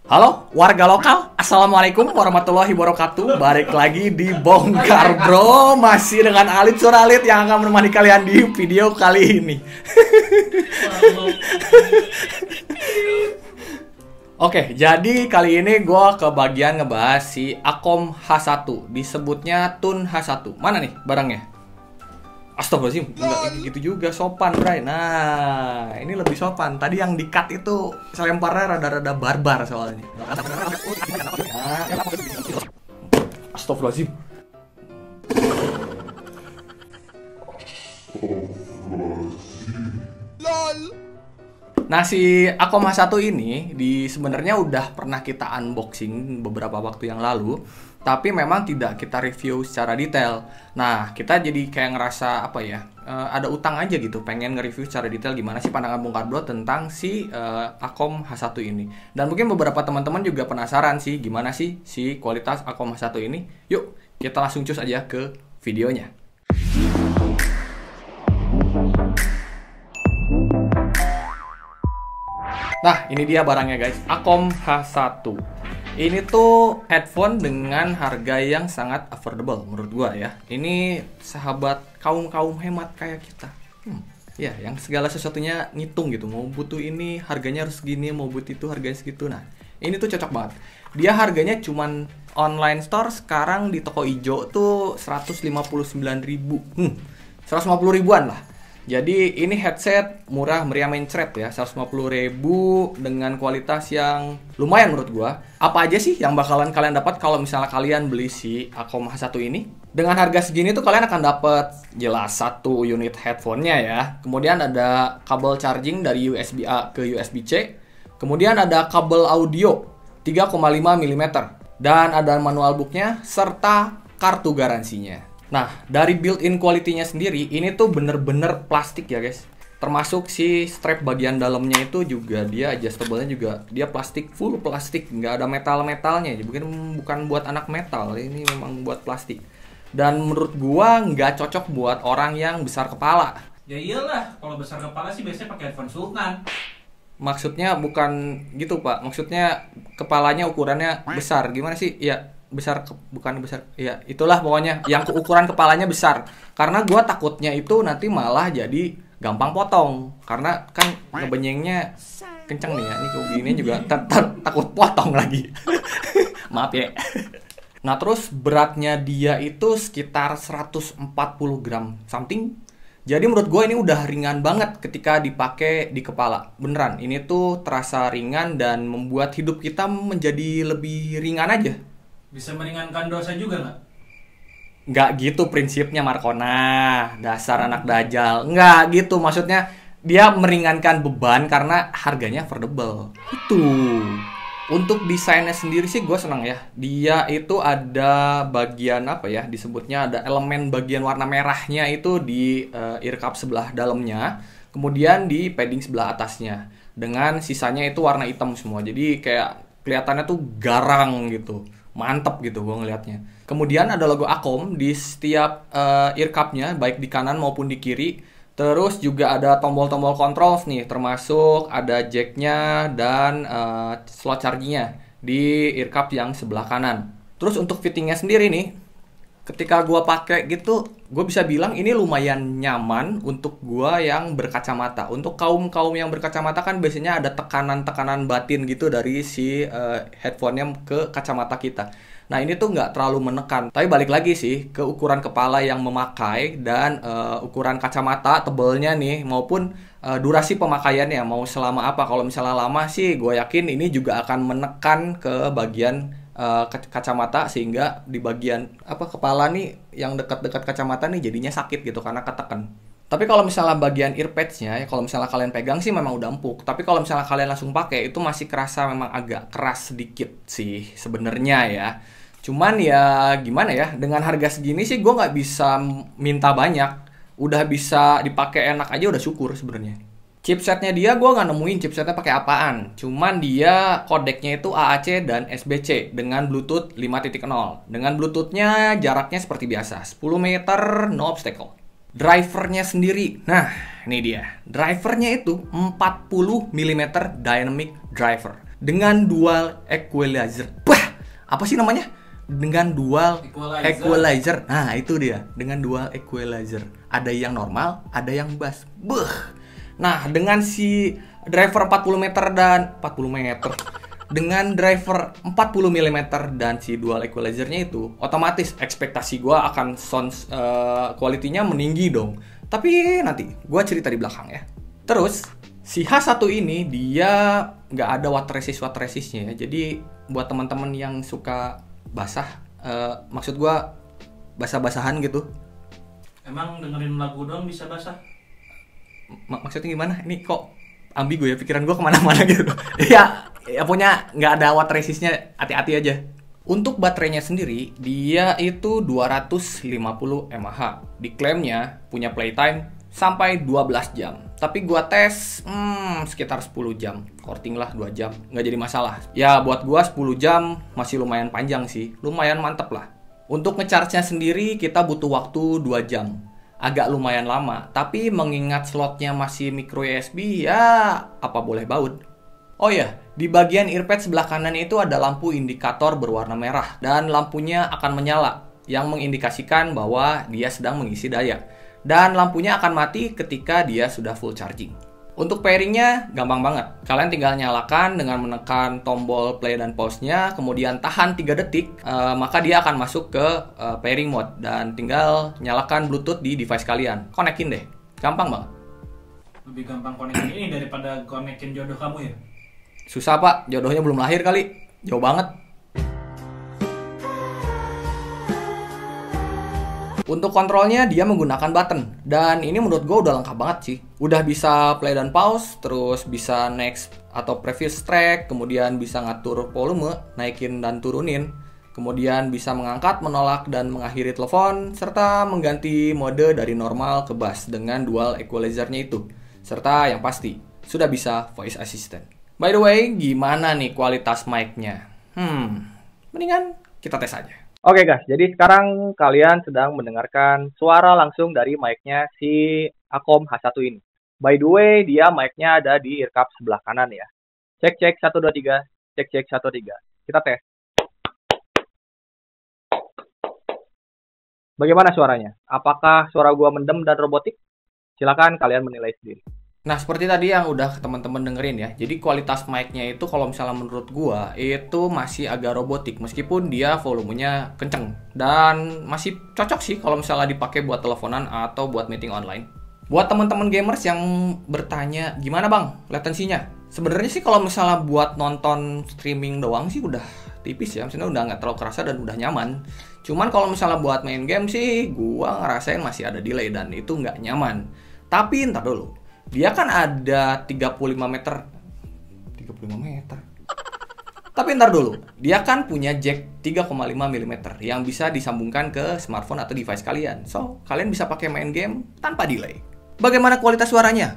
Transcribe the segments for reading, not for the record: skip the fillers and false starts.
Halo warga lokal, Assalamualaikum warahmatullahi wabarakatuh. Balik lagi di Bongkar Bro, masih dengan Alit Suralit yang akan menemani kalian di video kali ini. Oke, jadi kali ini gue kebagian ngebahas si Akom H1, disebutnya Tun H1. Mana nih barangnya? Astagfirullahaladzim, enggak gitu juga, sopan Bray. Nah, ini lebih sopan. Tadi yang di-cut itu selemparnya rada-rada barbar soalnya. Astagfirullahaladzim. Nah, si Akom H1 ini sebenarnya udah pernah kita unboxing beberapa waktu yang lalu, tapi memang tidak kita review secara detail. Nah, kita jadi kayak ngerasa ada utang aja gitu, pengen nge-review secara detail gimana sih pandangan Bongkar Bro tentang si Akom H1 ini. Dan mungkin beberapa teman-teman juga penasaran sih gimana sih si kualitas Akom H1 ini. Yuk, kita langsung cus aja ke videonya. Nah, ini dia barangnya guys, Akom H1. Ini tuh headphone dengan harga yang sangat affordable menurut gua ya. Ini sahabat kaum-kaum hemat kayak kita. Ya, yang segala sesuatunya ngitung gitu. Mau butuh ini harganya harus segini, mau butuh itu harganya segitu. Nah, ini tuh cocok banget. Dia harganya cuman online store sekarang di toko ijo tuh 159.000. 150 ribuan lah. Jadi ini headset murah meriah mencret ya, 150.000 dengan kualitas yang lumayan menurut gua. Apa aja sih yang bakalan kalian dapat kalau misalnya kalian beli si Akom H1 ini? Dengan harga segini tuh kalian akan dapat jelas satu unit headphone-nya ya. Kemudian ada kabel charging dari USB A ke USB C. Kemudian ada kabel audio 3,5 mm dan ada manual book-nya serta kartu garansinya. Nah, dari built-in quality-nya sendiri, ini tuh bener-bener plastik ya guys. Termasuk si strap bagian dalamnya itu juga dia adjustable-nya juga dia plastik, full plastik, nggak ada metal-metalnya. Bukan buat anak metal, ini memang buat plastik. Dan menurut gua nggak cocok buat orang yang besar kepala. Ya iyalah, kalau besar kepala sih biasanya pakai headphone sultan. Maksudnya bukan gitu Pak, maksudnya kepalanya ukurannya besar, gimana sih? Ya bukan besar ya, itulah pokoknya yang ukuran kepalanya besar, karena gue takutnya itu nanti malah jadi gampang potong karena kan ngebenyengnya kenceng nih ya, ini begini juga takut potong lagi. Maaf ya. Nah, terus beratnya dia itu sekitar 140 gram something. Jadi menurut gue ini udah ringan banget ketika dipakai di kepala. Beneran, ini tuh terasa ringan dan membuat hidup kita menjadi lebih ringan aja. Bisa meringankan dosa juga nggak? Nggak gitu prinsipnya Markona, dasar anak dajal. Nggak gitu, maksudnya dia meringankan beban karena harganya affordable. Itu. Untuk desainnya sendiri sih gue seneng ya. Dia itu ada bagian disebutnya ada elemen bagian warna merahnya itu di ear cup sebelah dalamnya. Kemudian di padding sebelah atasnya. Dengan sisanya itu warna hitam semua. Jadi kayak kelihatannya tuh garang gitu. Mantep gitu gue ngelihatnya. Kemudian ada logo Akom di setiap ear cup-nya, baik di kanan maupun di kiri. Terus juga ada tombol-tombol controls nih, termasuk ada jack-nya dan slot charging-nya di ear cup yang sebelah kanan. Terus untuk fitting-nya sendiri nih, ketika gue pakai gitu, gue bisa bilang ini lumayan nyaman untuk gue yang berkacamata. Untuk kaum yang berkacamata kan biasanya ada tekanan-tekanan batin gitu dari si headphone-nya ke kacamata kita. Nah, ini tuh nggak terlalu menekan. Tapi balik lagi sih ke ukuran kepala yang memakai dan ukuran kacamata tebelnya nih maupun durasi pemakaiannya mau selama apa. Kalau misalnya lama sih gue yakin ini juga akan menekan ke bagian kacamata sehingga di bagian kepala nih yang dekat-dekat kacamata nih jadinya sakit gitu karena ketekan. Tapi kalau misalnya bagian earpads-nya ya, kalau misalnya kalian pegang sih memang udah empuk. Tapi kalau misalnya kalian langsung pakai itu masih kerasa memang agak keras sedikit sih sebenarnya ya. Cuman ya gimana ya, dengan harga segini sih gue nggak bisa minta banyak. Udah bisa dipakai enak aja udah syukur sebenarnya. Chipsetnya dia gue nggak nemuin chipsetnya pakai apaan. Cuman dia kodeknya itu AAC dan SBC dengan Bluetooth 5.0. Dengan Bluetoothnya jaraknya seperti biasa, 10 meter no obstacle. Drivernya sendiri, nah ini dia. Drivernya itu 40 mm dynamic driver. dengan dual equalizer. Bah, apa sih namanya? Dengan dual equalizer. Nah, itu dia. Dengan dual equalizer. Ada yang normal, ada yang bass. Beuh. Nah, dengan si driver 40 meter dan 40 meter. Dengan driver 40 mm dan si dual equalizer-nya itu, otomatis ekspektasi gue akan sound quality-nya meninggi dong. Tapi nanti gue cerita di belakang ya. Terus si H1 ini dia nggak ada water resist-nya ya. Jadi buat teman-teman yang suka basah, maksud gue basah-basahan gitu. Emang dengerin lagu doang bisa basah? Maksudnya gimana? Ini kok ambigu ya, pikiran gue kemana-mana gitu. Ya punya nggak ada water resistnya, hati-hati aja. Untuk baterainya sendiri, dia itu 250 mAh. Diklaimnya punya playtime sampai 12 jam. Tapi gua tes sekitar 10 jam. Korting lah 2 jam, nggak jadi masalah. Ya buat gua 10 jam masih lumayan panjang sih. Lumayan mantep lah. Untuk ngecharge-nya sendiri kita butuh waktu 2 jam. Agak lumayan lama, tapi mengingat slotnya masih micro USB, ya apa boleh baut. Oh ya, di bagian earpad sebelah kanan itu ada lampu indikator berwarna merah dan lampunya akan menyala yang mengindikasikan bahwa dia sedang mengisi daya. Dan lampunya akan mati ketika dia sudah full charging. Untuk pairingnya gampang banget. Kalian tinggal nyalakan dengan menekan tombol play dan pause-nya, kemudian tahan 3 detik, maka dia akan masuk ke pairing mode dan tinggal nyalakan Bluetooth di device kalian. Konekin deh, gampang banget. Lebih gampang konekin ini daripada konekin jodoh kamu ya? Susah pak, jodohnya belum lahir kali. Jauh banget. Untuk kontrolnya dia menggunakan button. Dan ini menurut gue udah lengkap banget sih. Udah bisa play dan pause, terus bisa next atau previous track, kemudian bisa ngatur volume, naikin dan turunin. Kemudian bisa mengangkat, menolak, dan mengakhiri telepon, serta mengganti mode dari normal ke bass dengan dual equalizer-nya itu. Serta yang pasti, sudah bisa voice assistant. By the way, gimana nih kualitas mic-nya? Mendingan kita tes aja. Oke guys, jadi sekarang kalian sedang mendengarkan suara langsung dari mic-nya si Akom H1 ini. By the way, dia mic-nya ada di ear cup sebelah kanan ya. Cek 1 2 3, cek 1 3. Kita tes. Bagaimana suaranya? Apakah suara gua mendem dan robotik? Silakan kalian menilai sendiri. Nah, seperti tadi yang udah teman-teman dengerin ya. Jadi kualitas mic-nya itu kalau misalnya menurut gua itu masih agak robotik meskipun dia volumenya kenceng dan masih cocok sih kalau misalnya dipakai buat teleponan atau buat meeting online. Buat teman-teman gamers yang bertanya, "Gimana, Bang, latensinya?" Sebenarnya sih kalau misalnya buat nonton streaming doang sih udah tipis ya. Maksudnya udah nggak terlalu kerasa dan udah nyaman. Cuman kalau misalnya buat main game sih gua ngerasain masih ada delay dan itu nggak nyaman. Tapi ntar dulu. Dia kan ada 35 meter. 35 meter. Tapi ntar dulu. Dia kan punya jack 3,5 mm yang bisa disambungkan ke smartphone atau device kalian. So, kalian bisa pakai main game tanpa delay. Bagaimana kualitas suaranya?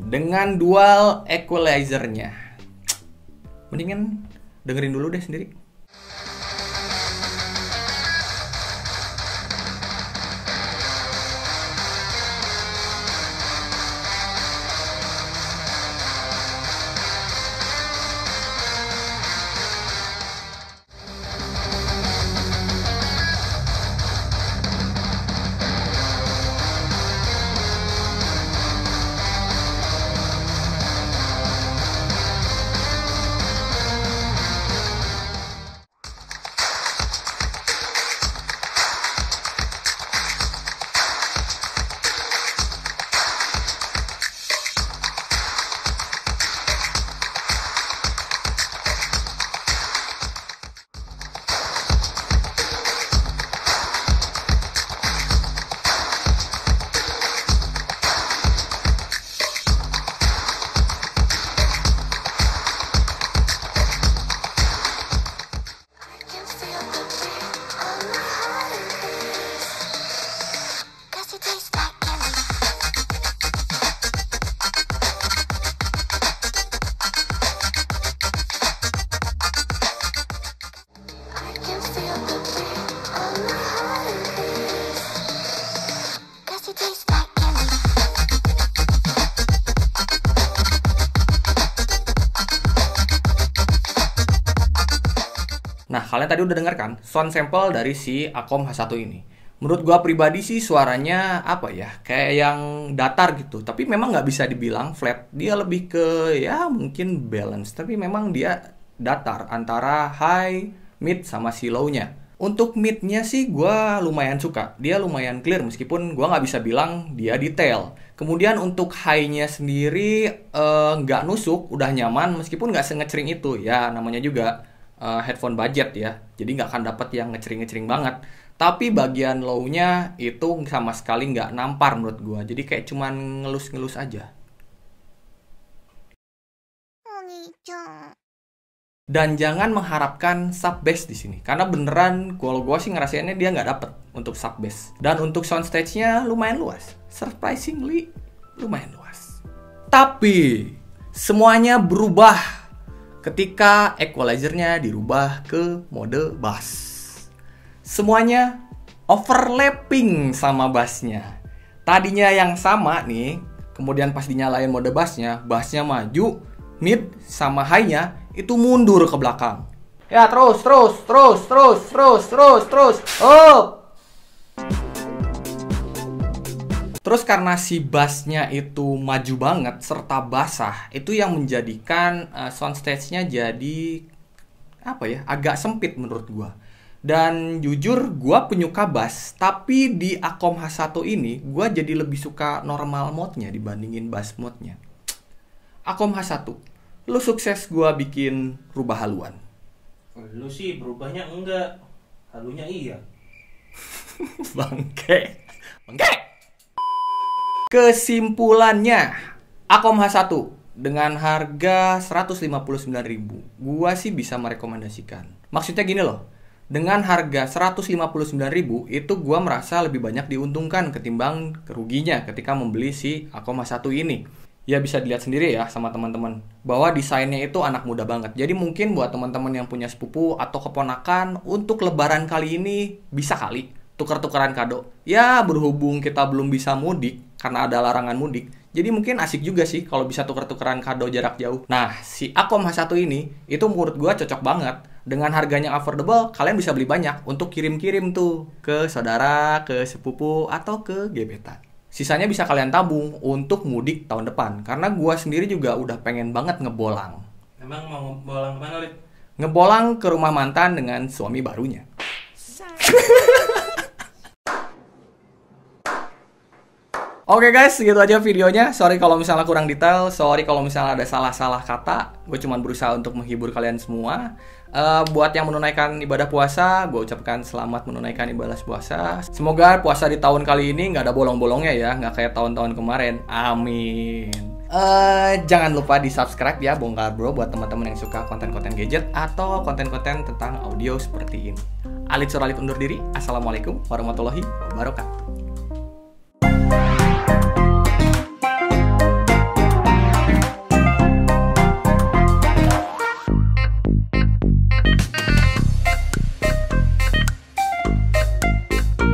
Dengan dual equalizer-nya. Mendingan dengerin dulu deh sendiri. kalian tadi udah dengar kan sound sample dari si Akom H1 ini. Menurut gua pribadi sih suaranya apa ya, kayak yang datar gitu. Tapi memang nggak bisa dibilang flat. Dia lebih ke ya mungkin balance. Tapi memang dia datar antara high, mid sama si low-nya. Untuk mid-nya sih gua lumayan suka. Dia lumayan clear meskipun gua nggak bisa bilang dia detail. Kemudian untuk high-nya sendiri nggak nusuk, udah nyaman meskipun nggak sengecering itu. Ya namanya juga headphone budget ya. Jadi nggak akan dapet yang ngecering-ngecering banget. Tapi bagian low-nya itu sama sekali nggak nampar menurut gua. Jadi kayak cuman ngelus-ngelus aja. Dan jangan mengharapkan sub bass di sini, karena beneran kalau gua sih ngerasainnya dia nggak dapet untuk sub bass. Dan untuk soundstage-nya lumayan luas, surprisingly lumayan luas. Tapi semuanya berubah ketika equalizer-nya dirubah ke mode bass. Semuanya overlapping sama bassnya. Tadinya yang sama nih, kemudian pas dinyalain mode bassnya maju, mid sama high-nya itu mundur ke belakang. Ya terus. Up. Terus karena si bassnya itu maju banget serta basah, itu yang menjadikan soundstage-nya jadi apa ya, agak sempit menurut gua. Dan jujur gua penyuka bass, tapi di Akom H1 ini gua jadi lebih suka normal mode-nya dibandingin bass mode-nya. Akom H1, lu sukses gua bikin rubah haluan. Lu sih berubahnya enggak, halunya iya. Bangke. Kesimpulannya, Akom H1 dengan harga 159.000, gua sih bisa merekomendasikan. Maksudnya gini loh, dengan harga 159.000 itu gua merasa lebih banyak diuntungkan ketimbang keruginya ketika membeli si Akom H1 ini. Ya bisa dilihat sendiri ya sama teman-teman bahwa desainnya itu anak muda banget. Jadi mungkin buat teman-teman yang punya sepupu atau keponakan untuk lebaran kali ini bisa kali tukar-tukaran kado. Ya berhubung kita belum bisa mudik karena ada larangan mudik. Jadi mungkin asik juga sih kalau bisa tukar-tukaran kado jarak jauh. Nah, si Akom H1 ini itu menurut gua cocok banget. Dengan harganya affordable, kalian bisa beli banyak untuk kirim-kirim tuh ke saudara, ke sepupu, atau ke gebetan. Sisanya bisa kalian tabung untuk mudik tahun depan. Karena gua sendiri juga udah pengen banget ngebolang. Emang mau ngebolang kemana, Lid? Ngebolang ke rumah mantan dengan suami barunya. Oke guys, segitu aja videonya. Sorry kalau misalnya kurang detail, sorry kalau misalnya ada salah-salah kata. Gue cuma berusaha untuk menghibur kalian semua. Buat yang menunaikan ibadah puasa, gue ucapkan selamat menunaikan ibadah puasa. Semoga puasa di tahun kali ini nggak ada bolong-bolongnya ya, nggak kayak tahun-tahun kemarin. Amin. Jangan lupa di subscribe ya Bongkar Bro buat teman-teman yang suka konten-konten gadget atau konten-konten tentang audio seperti ini. Alit Suralip undur diri. Assalamualaikum warahmatullahi wabarakatuh.